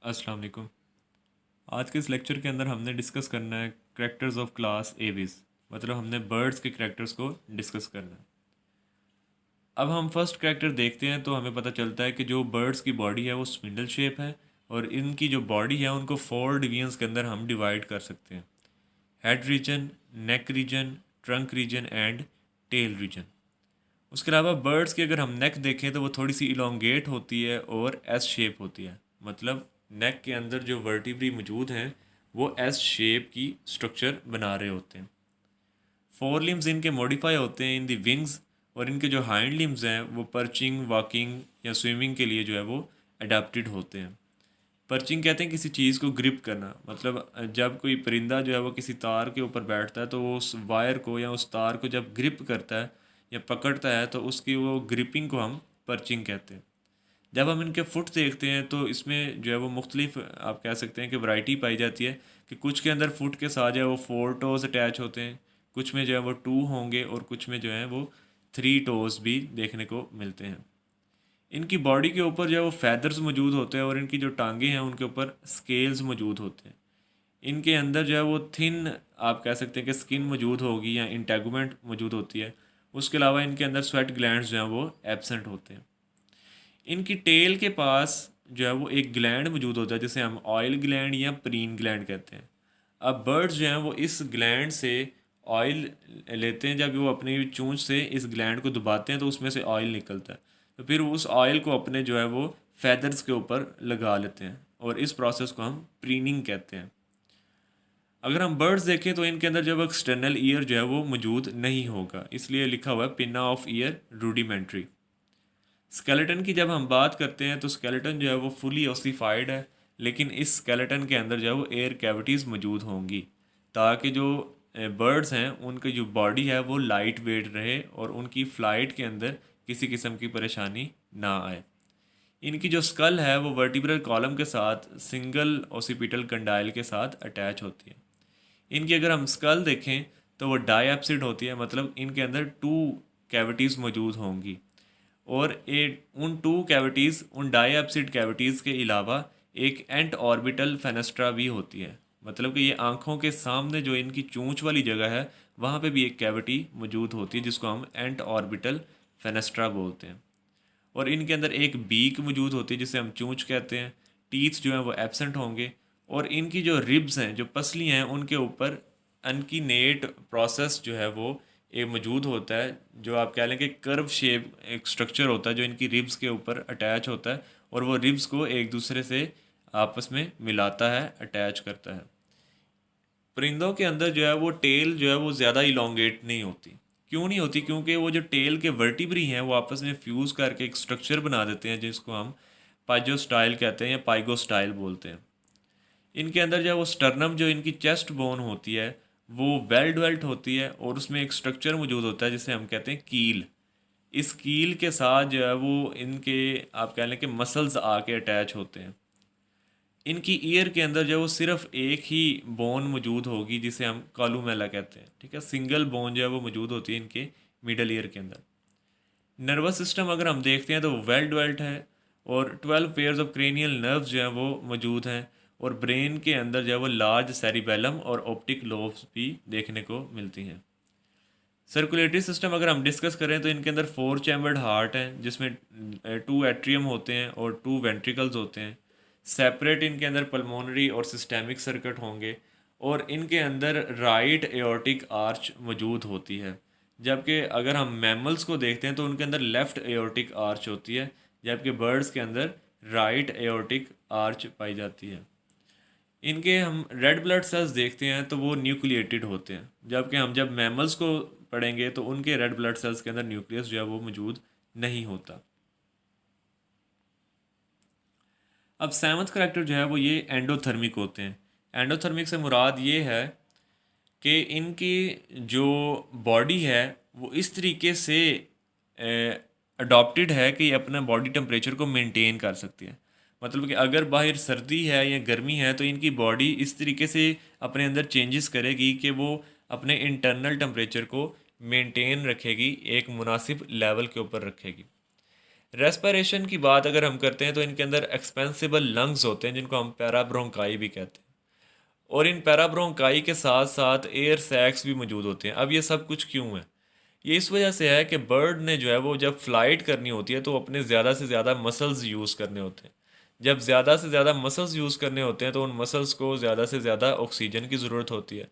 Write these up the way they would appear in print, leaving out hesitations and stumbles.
अस्सलाम वालेकुम। आज के इस लेक्चर के अंदर हमने डिस्कस करना है करैक्टर्स ऑफ क्लास एविस। मतलब हमने बर्ड्स के करैक्टर्स को डिस्कस करना है। अब हम फर्स्ट करैक्टर देखते हैं तो हमें पता चलता है कि जो बर्ड्स की बॉडी है वो स्पिंडल शेप है और इनकी जो बॉडी है उनको 4 डिवीजन्स के अंदर हम डिवाइड कर सकते हैं। Head region, neck region, trunk reason and tail region. उसके अलावा बर्ड्स की अगर हम नेक देखें तो वो थोड़ी सी इलोंगेट होती है और एस शेप होती है। मतलब नेक के अंदर जो वर्टिब्री मौजूद हैं वो एस शेप की स्ट्रक्चर बना रहे होते हैं। फोर लिम्स इनके मॉडिफाई होते हैं इन दी विंग्स और इनके जो हाइंड लिम्स हैं वो पर्चिंग, वॉकिंग या स्विमिंग के लिए जो है वो अडेप्टेड होते हैं। पर्चिंग कहते हैं किसी चीज़ को ग्रिप करना। मतलब जब कोई परिंदा जो है वो किसी तार के ऊपर बैठता है तो वो उस वायर को या उस तार को जब ग्रिप करता है या पकड़ता है तो उसकी वो ग्रिपिंग को हम पर्चिंग कहते हैं। जब हम इनके फुट देखते हैं तो इसमें जो है वो मुख्तलिफ आप कह सकते हैं कि वैरायटी पाई जाती है कि कुछ के अंदर फुट के साथ जो है वो 4 टोज़ अटैच होते हैं, कुछ में जो है वो 2 होंगे और कुछ में जो है वो 3 टोज़ भी देखने को मिलते हैं। इनकी बॉडी के ऊपर जो है वो फैदर्स मौजूद होते हैं और इनकी जो टांगे हैं उनके ऊपर स्केल्स मौजूद होते हैं। इनके अंदर जो है वो थिन आप कह सकते हैं कि स्किन मौजूद होगी या इंटेगुमेंट मौजूद होती है। उसके अलावा इनके अंदर स्वेट ग्लैंड्स जो हैं वो एब्सेंट होते हैं। इनकी टेल के पास जो है वो एक ग्लैंड मौजूद होता है जिसे हम ऑयल ग्लैंड या प्रीन ग्लैंड कहते हैं। अब बर्ड्स जो हैं वो इस ग्लैंड से ऑयल लेते हैं। जब वो अपनी चोंच से इस ग्लैंड को दबाते हैं तो उसमें से ऑयल निकलता है। तो फिर उस ऑयल को अपने जो है वो फैदर्स के ऊपर लगा लेते हैं और इस प्रोसेस को हम प्रीनिंग कहते हैं। अगर हम बर्ड्स देखें तो इनके अंदर जब एक्सटर्नल ईयर जो है वो मौजूद नहीं होगा, इसलिए लिखा हुआ है पिना ऑफ ईयर रूडिमेंट्री। स्केलेटन की जब हम बात करते हैं तो स्केलेटन जो है वो फुली ओसिफाइड है, लेकिन इस स्केलेटन के अंदर जो है वो एयर कैविटीज़ मौजूद होंगी ताकि जो बर्ड्स हैं उनकी जो बॉडी है वो लाइट वेट रहे और उनकी फ़्लाइट के अंदर किसी किस्म की परेशानी ना आए। इनकी जो स्कल है वो वर्टिब्रल कॉलम के साथ सिंगल ओसिपिटल कंडाइल के साथ अटैच होती है। इनकी अगर हम स्कल देखें तो वो डायएप्सिड होती है। मतलब इनके अंदर 2 कैविटीज़ मौजूद होंगी और उन 2 कैविटीज़, उन डायएप्सिड कैविटीज़ के अलावा एक एंट ऑर्बिटल फेनेस्ट्रा भी होती है। मतलब कि ये आँखों के सामने जो इनकी चोंच वाली जगह है वहाँ पे भी एक कैविटी मौजूद होती है जिसको हम एंट ऑर्बिटल फेनेस्ट्रा बोलते हैं। और इनके अंदर एक बीक मौजूद होती है जिसे हम चोंच कहते हैं। टीथ जो हैं वो एब्सेंट होंगे और इनकी जो रिब्स हैं, जो पसली हैं, उनके ऊपर अनकीनेट प्रोसेस जो है वो एक मौजूद होता है। जो आप कह लें कि कर्व शेप एक स्ट्रक्चर होता है जो इनकी रिब्स के ऊपर अटैच होता है और वो रिब्स को एक दूसरे से आपस में मिलाता है, अटैच करता है। परिंदों के अंदर जो है वो टेल जो है वो ज़्यादा इलोंगेट नहीं होती। क्यों नहीं होती? क्योंकि वो जो टेल के वर्टिब्री हैं वो आपस में फ्यूज़ करके एक स्ट्रक्चर बना देते हैं जिसको हम पाइजो स्टाइल कहते हैं या पाइगो स्टाइल बोलते हैं। इनके अंदर जो है वो स्टर्नम, जो इनकी चेस्ट बोन होती है, वो वेल डेवल्ट होती है और उसमें एक स्ट्रक्चर मौजूद होता है जिसे हम कहते हैं कील। इस कील के साथ जो है वो इनके आप कह लें कि मसल्स आके अटैच होते हैं। इनकी ईयर के अंदर जो है वो सिर्फ एक ही बोन मौजूद होगी जिसे हम कॉलूमेला कहते हैं। ठीक है, सिंगल बोन जो है वो मौजूद होती है इनके मिडल ईयर के अंदर। नर्वस सिस्टम अगर हम देखते हैं तो वो वेल डेवल्ट है और 12 पेयर्स ऑफ क्रेनियल नर्व्स जो हैं वो मौजूद हैं और ब्रेन के अंदर जो है वो लार्ज सेरिबेलम और ऑप्टिक लोब्स भी देखने को मिलती हैं। सर्कुलेटरी सिस्टम अगर हम डिस्कस करें तो इनके अंदर 4 चैम्बर्ड हार्ट हैं जिसमें 2 एट्रियम होते हैं और 2 वेंट्रिकल्स होते हैं। सेपरेट इनके अंदर पल्मोनरी और सिस्टेमिक सर्किट होंगे और इनके अंदर राइट एओर्टिक आर्च मौजूद होती है। जबकि अगर हम मैमल्स को देखते हैं तो उनके अंदर लेफ़्ट एओर्टिक आर्च होती है, जबकि बर्ड्स के अंदर राइट एओर्टिक आर्च पाई जाती है। इनके हम रेड ब्लड सेल्स देखते हैं तो वो न्यूक्लिएटेड होते हैं, जबकि हम जब मैमल्स को पढ़ेंगे तो उनके रेड ब्लड सेल्स के अंदर न्यूक्लियस जो है वो मौजूद नहीं होता। अब सेवन्थ करेक्टर जो है वो ये एंडोथर्मिक होते हैं। एंडोथर्मिक से मुराद ये है कि इनकी जो बॉडी है वो इस तरीके से अडॉप्टेड है कि ये अपना बॉडी टेम्परेचर को मेंटेन कर सकती है। मतलब कि अगर बाहर सर्दी है या गर्मी है तो इनकी बॉडी इस तरीके से अपने अंदर चेंजेस करेगी कि वो अपने इंटरनल टेम्परेचर को मेंटेन रखेगी, एक मुनासिब लेवल के ऊपर रखेगी। रेस्पिरेशन की बात अगर हम करते हैं तो इनके अंदर एक्सपेंसिबल लंग्स होते हैं जिनको हम पैराब्रोंकाई भी कहते हैं, और इन पैराब्रोंकाई के साथ साथ एयर सैक्स भी मौजूद होते हैं। अब ये सब कुछ क्यों है? ये इस वजह से है कि बर्ड ने जो है वो जब फ्लाइट करनी होती है तो अपने ज़्यादा से ज़्यादा मसल्स यूज़ करने होते हैं। जब ज़्यादा से ज़्यादा मसल्स यूज़ करने होते हैं तो उन मसल्स को ज़्यादा से ज़्यादा ऑक्सीजन की ज़रूरत होती है।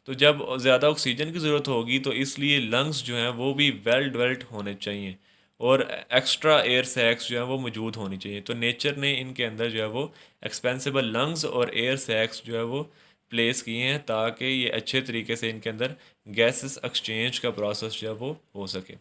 तो जब ज़्यादा ऑक्सीजन की ज़रूरत होगी तो इसलिए लंग्स जो हैं वो भी वेल डेवलप्ड होने चाहिए, और एक्स्ट्रा एयर सैक्स जो है वो मौजूद होनी चाहिए। तो नेचर ने इनके अंदर जो है वो एक्सपेंसिबल लंग्स और एयर सैक्स जो है वो प्लेस किए हैं ताकि ये अच्छे तरीके से इनके अंदर गैसेस एक्सचेंज का प्रोसेस जो है वो हो सके।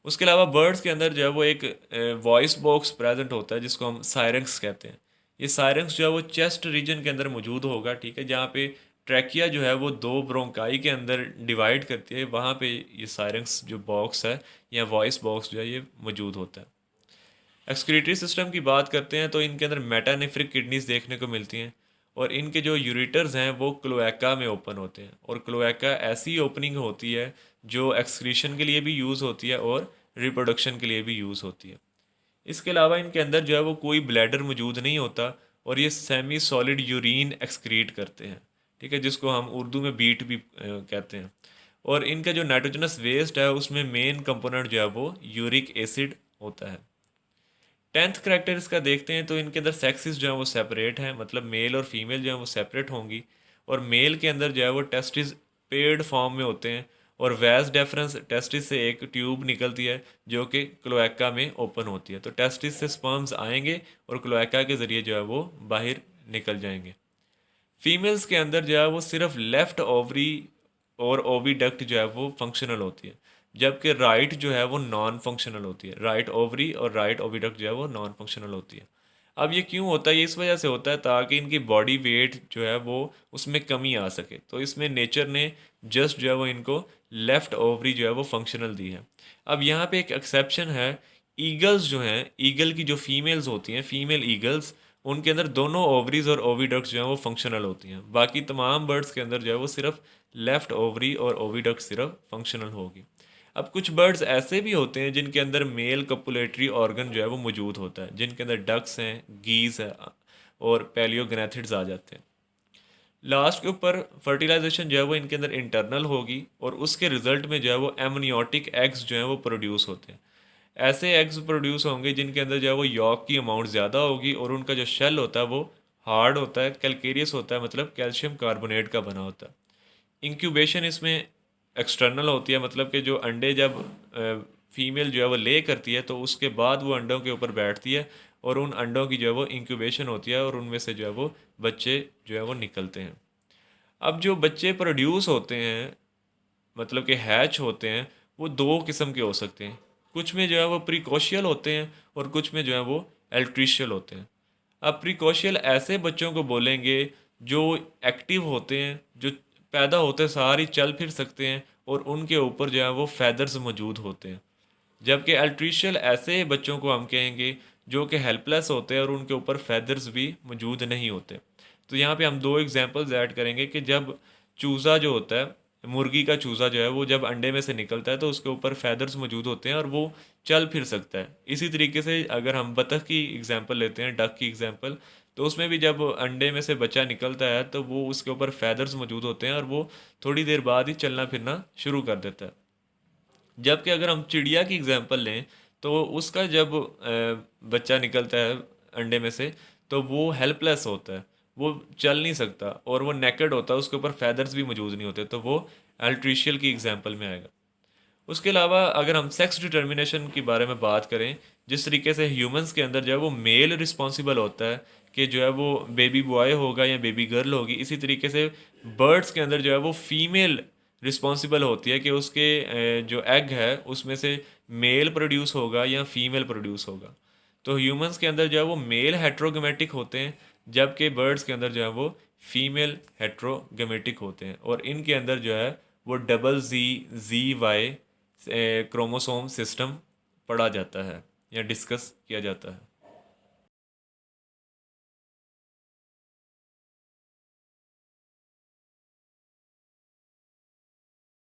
उसके अलावा बर्ड्स के अंदर जो है वो एक वॉइस बॉक्स प्रेजेंट होता है जिसको हम सायरंक्स कहते हैं। ये सायरंक्स जो है वो चेस्ट रीजन के अंदर मौजूद होगा, ठीक है, जहाँ पे ट्रैकिया जो है वो दो ब्रोंकाई के अंदर डिवाइड करती है, वहाँ पे ये सायरंक्स जो बॉक्स है या वॉइस बॉक्स जो है ये मौजूद होता है। एक्सक्रीटरी सिस्टम की बात करते हैं तो इनके अंदर मेटानेफ्रिक किडनीज देखने को मिलती हैं, और इनके जो यूरिटर्स हैं वो क्लोएका में ओपन होते हैं, और क्लोएका ऐसी ओपनिंग होती है जो एक्सक्रीशन के लिए भी यूज़ होती है और रिप्रोडक्शन के लिए भी यूज़ होती है। इसके अलावा इनके अंदर जो है वो कोई ब्लैडर मौजूद नहीं होता, और ये सेमी सॉलिड यूरिन एक्सक्रीट करते हैं, ठीक है, जिसको हम उर्दू में बीट भी कहते हैं। और इनका जो नाइट्रोजनस वेस्ट है उसमें मेन कंपोनेंट जो है वो यूरिक एसिड होता है। 10th करेक्टर इसका देखते हैं तो इनके अंदर सेक्सेस जो है वो सेपरेट हैं, मतलब मेल और फीमेल जो है वो सेपरेट होंगी, और मेल के अंदर जो है वो टेस्टिस पेड फॉर्म में होते हैं, और वैस डेफरेंस टेस्टिस से एक ट्यूब निकलती है जो कि क्लोएका में ओपन होती है। तो टेस्टिस से स्पर्म्स आएंगे और क्लोएका के ज़रिए जो है वो बाहर निकल जाएंगे। फीमेल्स के अंदर जो है वो सिर्फ लेफ्ट ओवरी और ओविडक्ट जो है वो फंक्शनल होती है, जबकि राइट जो है वो नॉन फंक्शनल होती है। राइट ओवरी और राइट ओविडक्ट जो है वो नॉन फंक्शनल होती है। अब ये क्यों होता है? ये इस वजह से होता है ताकि इनकी बॉडी वेट जो है वो उसमें कमी आ सके। तो इसमें नेचर ने जस्ट जो है वो इनको लेफ्ट ओवरी जो है वो फंक्शनल दी है। अब यहाँ पे एक एक्सेप्शन है, ईगल्स जो हैं, ईगल की जो फीमेल्स होती हैं, फीमेल ईगल्स, उनके अंदर दोनों ओवरीज और ओविडक्ट्स जो हैं वो फंक्शनल होती हैं। बाकी तमाम बर्ड्स के अंदर जो है वो सिर्फ लेफ्ट ओवरी और ओविडक्ट सिर्फ फंक्शनल होगी। अब कुछ बर्ड्स ऐसे भी होते हैं जिनके अंदर मेल कपुलेटरी ऑर्गन जो है वो मौजूद होता है, जिनके अंदर डक्स हैं, गीज है, और पैलियोगनेथिड्स आ जाते हैं। लास्ट के ऊपर फर्टिलाइजेशन जो है वो इनके अंदर इंटरनल होगी, और उसके रिजल्ट में जो है वो एमनियोटिक एग्स जो है वो प्रोड्यूस होते हैं। ऐसे एग्स प्रोड्यूस होंगे जिनके अंदर जो है वो यॉक की अमाउंट ज़्यादा होगी, और उनका जो शेल होता है वो हार्ड होता है, कैलकेरियस होता है, मतलब कैल्शियम कार्बोनेट का बना होता है। इंक्यूबेशन इसमें एक्सटर्नल होती है, मतलब कि जो अंडे जब फीमेल जो है वो ले करती है तो उसके बाद वो अंडों के ऊपर बैठती है, और उन अंडों की जो है वो इंक्यूबेशन होती है, और उनमें से जो है वो बच्चे जो है वो निकलते हैं। अब जो बच्चे प्रोड्यूस होते हैं, मतलब कि हैच होते हैं, वो दो किस्म के हो सकते हैं। कुछ में जो है वो प्रिकॉशियल होते हैं, और कुछ में जो है वो एल्ट्रीशियल होते हैं। अब प्रिकॉशियल ऐसे बच्चों को बोलेंगे जो एक्टिव होते हैं, जो पैदा होते सार ही चल फिर सकते हैं, और उनके ऊपर जो है वो फैदर्स मौजूद होते हैं। जबकि एल्ट्रीशियल ऐसे बच्चों को हम कहेंगे जो कि हेल्पलेस होते हैं और उनके ऊपर फैदर्स भी मौजूद नहीं होते। तो यहाँ पे हम दो एग्जांपल्स ऐड करेंगे कि जब चूज़ा जो होता है, मुर्गी का चूज़ा जो है वो जब अंडे में से निकलता है तो उसके ऊपर फैदर्स मौजूद होते हैं और वो चल फिर सकता है। इसी तरीके से अगर हम बतख की एग्जांपल लेते हैं, डक की एग्जांपल, तो उसमें भी जब अंडे में से बच्चा निकलता है तो वो उसके ऊपर फैदर्स मौजूद होते हैं, और वो थोड़ी देर बाद ही चलना फिरना शुरू कर देता है। जबकि अगर हम चिड़िया की एग्जांपल लें तो उसका जब बच्चा निकलता है अंडे में से तो वो हेल्पलेस होता है, वो चल नहीं सकता, और वो नेकेड होता है, उसके ऊपर फैदर्स भी मौजूद नहीं होते, तो वो अल्ट्रीशियल की एग्जांपल में आएगा। उसके अलावा अगर हम सेक्स डिटर्मिनेशन के बारे में बात करें, जिस तरीके से ह्यूमंस के अंदर जो है वो मेल रिस्पॉन्सिबल होता है कि जो है वो बेबी बॉय होगा या बेबी गर्ल होगी, इसी तरीके से बर्ड्स के अंदर जो है वो फीमेल रिस्पॉन्सिबल होती है कि उसके जो एग है उसमें से मेल प्रोड्यूस होगा या फीमेल प्रोड्यूस होगा। तो ह्यूमंस के अंदर जो है वो मेल हेट्रोगेमेटिक होते हैं, जबकि बर्ड्स के अंदर जो है वो फीमेल हेट्रोगेमेटिक होते हैं, और इनके अंदर जो है वो डबल जी जी वाई क्रोमोसोम सिस्टम पढ़ा जाता है या डिस्कस किया जाता है।